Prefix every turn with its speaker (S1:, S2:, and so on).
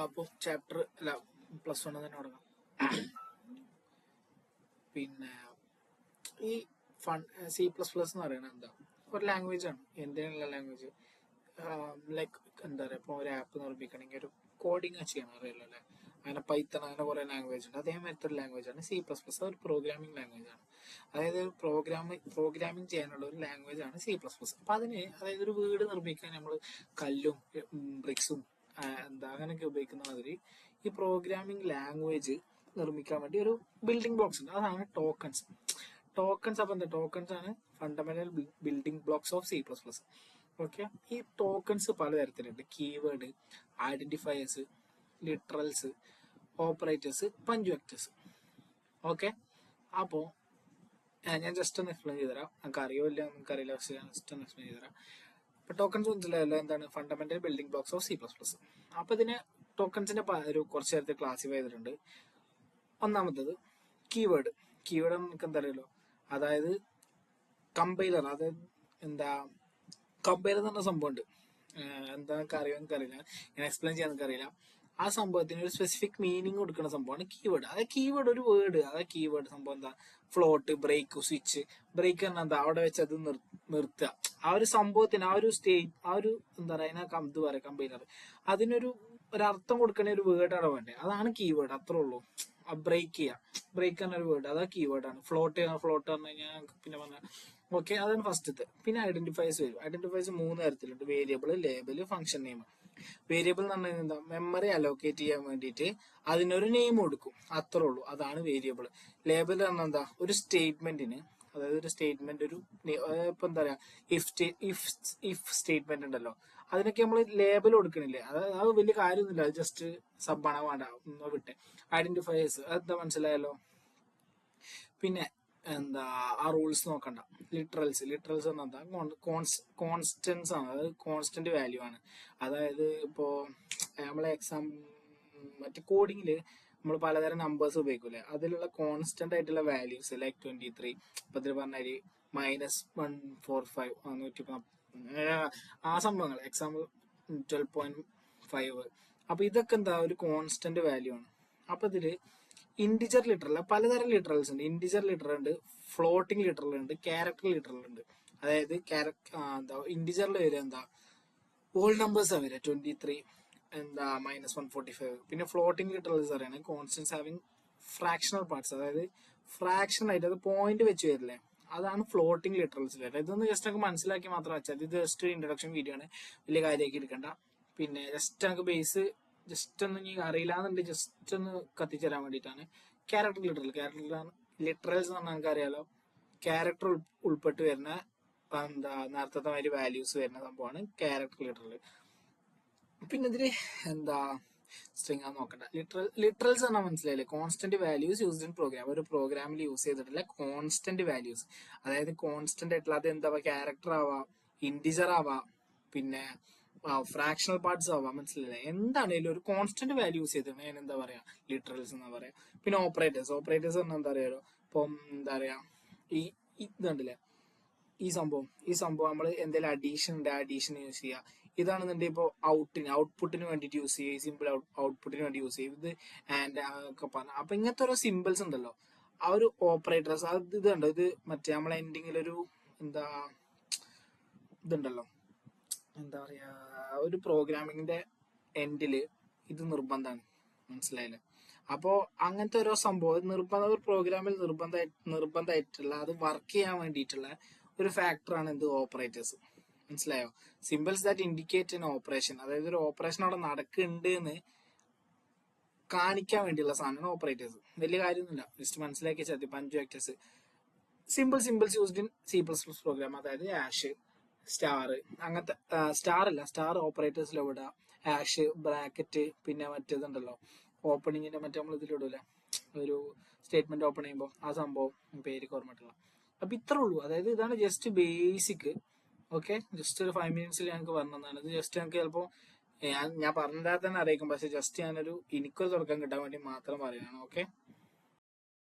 S1: അപ്പോൾ ചാപ്റ്റർ അല്ല +1 തന്നെ തുടങ്ങാം. പിന്നെ ഈ C++ എന്ന് പറയുന്നത് എന്താ, ഒരു ലാംഗ്വേജ് ആണ്. എന്തിനുള്ള ലാംഗ്വേജ്? ലൈക്ക് എന്താ പറയുക, ഇപ്പോൾ ഒരു ആപ്പ് നിർമ്മിക്കണമെങ്കിൽ ഒരു കോഡിങ് ചെയ്യണം, അറിയില്ല അല്ലേ? അങ്ങനെ പൈത്തൺ, അങ്ങനെ കുറേ ലാംഗ്വേജ് ഉണ്ട്. അതേമാതിരത്തെ ഒരു ലാംഗ്വേജ് ആണ് C++. ഒരു പ്രോഗ്രാമിംഗ് ലാംഗ്വേജ് ആണ്. അതായത് പ്രോഗ്രാമിംഗ് ചെയ്യാനുള്ള ഒരു ലാംഗ്വേജ് ആണ് C++. അപ്പം അതായത് ഒരു വീട് നിർമ്മിക്കാൻ നമ്മൾ കല്ലും ബ്രിക്സും അങ്ങനെയൊക്കെ ഉപയോഗിക്കുന്ന മാതിരി ഈ പ്രോഗ്രാമിംഗ് ലാംഗ്വേജ് നിർമ്മിക്കാൻ വേണ്ടി ഒരു ബിൽഡിംഗ് ബ്ലോക്സ് ഉണ്ട്. അതാണ് ടോക്കൺസ്. അപ്പം എന്താ, ടോക്കൺസ് ആണ് fundamental building blocks of C++. Okay, ഈ ടോക്കൺസ് പലതരത്തിലുണ്ട്. Keyword, identifiers, literals, operators, punctuators. Okay, അപ്പോൾ ഞാൻ ജസ്റ്റ് ഒന്ന് എക്സ്പ്ലെയിൻ ചെയ്തുതരാം. നമുക്ക് അറിയില്ല, നമുക്കറിയില്ല, പക്ഷെ ഞാൻ ജസ്റ്റ് ഒന്ന് എക്സ്പ്ലെയിൻ ചെയ്തുതരാം. ഇപ്പൊ ടോക്കൺസ് മനസ്സിലായല്ലോ, എന്താണ് fundamental building blocks of C++. അപ്പൊ ഇതിന് ടോക്കൺസിന്റെ ഒരു കുറച്ച് നേരത്തെ ക്ലാസിഫൈ ചെയ്തിട്ടുണ്ട്. ഒന്നാമത്തത് കീവേഡ്. നമുക്ക് എന്താ അറിയല്ലോ, അതായത് കമ്പൈലർ. അതായത് കമ്പൈലർ എന്ന് പറഞ്ഞ സംഭവം ഉണ്ട്. എനിക്കറിയില്ല, ഞാൻ എക്സ്പ്ലെയിൻ ചെയ്യാൻ എനിക്കറിയില്ല. ആ സംഭവത്തിന് ഒരു സ്പെസിഫിക് മീനിങ് കൊടുക്കുന്ന സംഭവമാണ് കീവേഡ്. അതായത് കീവേഡ് ഒരു വേർഡ്, അതായത് കീവേഡ് സംഭവം എന്താ, ഫ്ലോട്ട്, ബ്രേക്ക്, സ്വിച്ച്. ബ്രേക്ക് പറഞ്ഞാൽ എന്താ, അവിടെ വെച്ച് അത് നിർത്തുക. ആ ഒരു സംഭവത്തിന്, ആ ഒരു സ്റ്റേറ്റ്, ആ ഒരു എന്താ പറയുക, ഇത് പറയാം കമ്പൈലർ. അതിനൊരു അർത്ഥം കൊടുക്കണ ഒരു വേർഡ് അവിടെ വേണ്ടേ, അതാണ് കീവേഡ്. അത്രേ ഉള്ളൂ. ബ്രേക്ക് ചെയ്യാം, ബ്രേക്ക് എന്ന ഒരു വേർഡ്, അതാ കീവേഡാണ്. ഫ്ലോട്ട് പറഞ്ഞു കഴിഞ്ഞാൽ പിന്നെ പറഞ്ഞ ഓക്കെ, അതാണ് ഫസ്റ്റത്തെ. പിന്നെ ഐഡന്റിഫയേഴ്സ് വരും. ഐഡന്റിഫയേഴ്സ് 3 തരത്തിലുണ്ട്: variable, label, function name. Variable എന്ന് പറഞ്ഞാൽ എന്താ, മെമ്മറി അലോക്കേറ്റ് ചെയ്യാൻ വേണ്ടിയിട്ട് അതിനൊരു നെയിം കൊടുക്കും, അത്രേ ഉള്ളൂ. അതാണ് വേരിയബിൾ. ലേബൽ പറഞ്ഞാൽ എന്താ, ഒരു സ്റ്റേറ്റ്മെന്റിന്, അതായത് ഒരു സ്റ്റേറ്റ്മെന്റ്, ഒരു ഇപ്പൊ എന്താ പറയാ, ഇഫ് സ്റ്റേറ്റ്മെന്റ് ഉണ്ടല്ലോ, അതിനൊക്കെ നമ്മൾ ലേബൽ കൊടുക്കണില്ലേ. അത് വലിയ കാര്യമൊന്നുമില്ല, അത് ജസ്റ്റ് സബ്ബാണ്, വേണ്ട വിട്ടെ. ഐഡന്റിഫയേഴ്സ് അതെന്താ മനസ്സിലായല്ലോ. പിന്നെ ആ റൂൾസ് നോക്കണ്ട. ലിറ്ററൽസ് എന്താ, കോൺസ്റ്റൻസ് ആണ്. അതായത് കോൺസ്റ്റന്റ് വാല്യൂ ആണ്. അതായത് ഇപ്പോ നമ്മളെ മറ്റേ കോഡിങ്ങില് നമ്മൾ പലതരം നമ്പേഴ്സ് ഉപയോഗിക്കൂലേ, അതിലുള്ള കോൺസ്റ്റന്റ് ആയിട്ടുള്ള വാല്യൂസ്, ലൈക്ക് 23, ഇപ്പൊ ഇതിൽ പറഞ്ഞാല് -145, 140, ആ സംഭവങ്ങൾ. എക്സാമ്പിൾ 12.5. അപ്പൊ ഇതൊക്കെ എന്താ, ഒരു കോൺസ്റ്റന്റ് വാല്യൂ ആണ്. അപ്പൊ ഇതില് ഇന്റിജർ ലിറ്ററൽ, പലതരം ലിറ്ററൽസ് ഉണ്ട്. ഇന്റിജർ ലിറ്ററൽ ഉണ്ട്, ഫ്ലോട്ടിംഗ് ലിറ്ററൽ ഉണ്ട്, ക്യാരക്ടർ ലിറ്ററൽ ഉണ്ട്. അതായത് ഇന്റിജറിൽ വരിക എന്താ, ഹോൾ നമ്പേഴ്സ് ആണ് വരിക, 23, -145. പിന്നെ ഫ്ലോട്ടിംഗ് ലിറ്ററൽസ് അറിയാണ് കോൺസ്റ്റൻസ് ഹാവിംഗ് ഫ്രാക്ഷണൽ പാർട്സ്, അതായത് ഫ്രാക്ഷൻ ആയിട്ട് അത് പോയിന്റ് വെച്ച് വരില്ലേ, അതാണ് ഫ്ലോട്ടിംഗ് ലിറ്ററൽസ് വരിക. ഇതൊന്ന് ജസ്റ്റ് നമുക്ക് മനസ്സിലാക്കി മാത്രം വെച്ചാൽ, ഇത് ജസ്റ്റ് ഇൻട്രൊഡക്ഷൻ വീഡിയോ ആണ്, വലിയ കാര്യമാക്കി എടുക്കണ്ട. പിന്നെ ജസ്റ്റ് നമുക്ക് ബേസ് ജസ്റ്റ് ഒന്ന് ഇനി അറിയില്ല എന്നുണ്ടെങ്കിൽ ജസ്റ്റ് ഒന്ന് കത്തിച്ചേരാൻ വേണ്ടിയിട്ടാണ്. ക്യാരക്ടർ ലിറ്ററൽസ് എന്ന് പറഞ്ഞാൽ നമുക്ക് അറിയാലോ, ക്യാരക്ടർ ഉൾപ്പെട്ട് വരുന്ന നേരത്തെ മാതിരി വാല്യൂസ് വരുന്ന സംഭവമാണ് ക്യാരക്ടർ ലിറ്ററൽ. പിന്നെ ഇതില് സ്ട്രിങ് ആ നോക്കണ്ട. ലിറ്ററൽസ് പറഞ്ഞാൽ മനസ്സിലായില്ലേ, constant values used in program. ഒരു പ്രോഗ്രാമിൽ യൂസ് ചെയ്തിട്ടുള്ള കോൺസ്റ്റന്റ് വാല്യൂസ്, അതായത് കോൺസ്റ്റന്റ് ആയിട്ടുള്ള, അത് എന്താ ക്യാരക്ടർ ആവാം, ഇന്റിജർ ആവാം, പിന്നെ ഫ്രാക്ഷണൽ പാർട്സ് ആവാം. മനസ്സിലായില്ലേ, എന്താണേലും ഒരു കോൺസ്റ്റന്റ് വാല്യൂ യൂസ് ചെയ്തിട്ട് ഞാൻ എന്താ പറയാ, ലിറ്ററൽസ് എന്നാ പറയാ. പിന്നെ ഓപ്പറേറ്റേഴ്സ് പറഞ്ഞാൽ എന്താ പറയാലോ, ഇപ്പം എന്താ പറയാ, ഇത് കണ്ടില്ലേ, ഈ സംഭവം നമ്മൾ എന്തെങ്കിലും അഡീഷൻ യൂസ് ചെയ്യുക. ഇതാണെന്നുണ്ടെങ്കിൽ ഇപ്പോൾ ഔട്ട്പുട്ടിന് വേണ്ടിയിട്ട് യൂസ് ചെയ്യുക, സിമ്പിൾ ഔട്ട്പുട്ടിന് വേണ്ടി യൂസ് ചെയ്യും. ഇത് ആൻഡ് ഒക്കെ പറഞ്ഞ, അപ്പൊ ഇങ്ങനത്തെ ഓരോ സിമ്പിൾസ് ഉണ്ടല്ലോ, ആ ഒരു ഓപ്പറേറ്റേഴ്സ്. ഇത് കണ്ടോ, ഇത് മറ്റേ നമ്മളെ എൻഡിങ്ങിലൊരു ഇതുണ്ടല്ലോ, എന്താ പറയാ, ഒരു പ്രോഗ്രാമിങ്ങിന്റെ എൻഡില് ഇത് നിർബന്ധമാണ്. മനസ്സിലായില്ലേ. അപ്പോ അങ്ങനത്തെ ഓരോ സംഭവം ഒരു പ്രോഗ്രാമിൽ നിർബന്ധമായിട്ടുള്ള, അത് വർക്ക് ചെയ്യാൻ വേണ്ടിയിട്ടുള്ള ഒരു ഫാക്ടറാണ് എന്ത്, ഓപ്പറേറ്റേഴ്സ്. മനസ്സിലായോ. Symbols that indicate N operation, അതായത് ഒരു ഓപ്പറേഷൻ അവിടെ നടക്കുന്നുണ്ട് എന്ന് കാണിക്കാൻ വേണ്ടിയുള്ള സാധനമാണ് ഓപ്പറേറ്റേഴ്സ്. വലിയ കാര്യമൊന്നുമില്ല, ജസ്റ്റ് മനസ്സിലാക്കി വെച്ചാൽ മതി. Punctuators, symbols used in C++ program, അതായത് ആഷ്, സ്റ്റാർ, അങ്ങനത്തെ സ്റ്റാർ ഓപ്പറേറ്റേഴ്സിൽ വിടുക, ആഷ്, ബ്രാക്കറ്റ്, പിന്നെ മറ്റേതുണ്ടല്ലോ ഓപ്പണിങ്ങിന്റെ മറ്റേ നമ്മൾ ഇതിലിടൂല, ഒരു സ്റ്റേറ്റ്മെന്റ് ഓപ്പൺ ചെയ്യുമ്പോൾ ആ സംഭവം പേര് ഓർമ്മയിട്ടുള്ള. അപ്പൊ ഇത്രേ ഉള്ളൂ. അതായത് ഇതാണ് ജസ്റ്റ് ബേസിക്. ഓക്കെ, ജസ്റ്റ് ഒരു 5 മിനിറ്റ്സിൽ ഞങ്ങൾക്ക് പറഞ്ഞതാണ്. ഇത് ജസ്റ്റ് ഞങ്ങൾക്ക് ചിലപ്പോൾ ഞാൻ പറഞ്ഞാൽ തന്നെ അറിയിക്കും, പക്ഷെ ജസ്റ്റ് എനിക്കൊരു തുടക്കം കിട്ടാൻ വേണ്ടി മാത്രം പറയുകയാണ്. ഓക്കെ.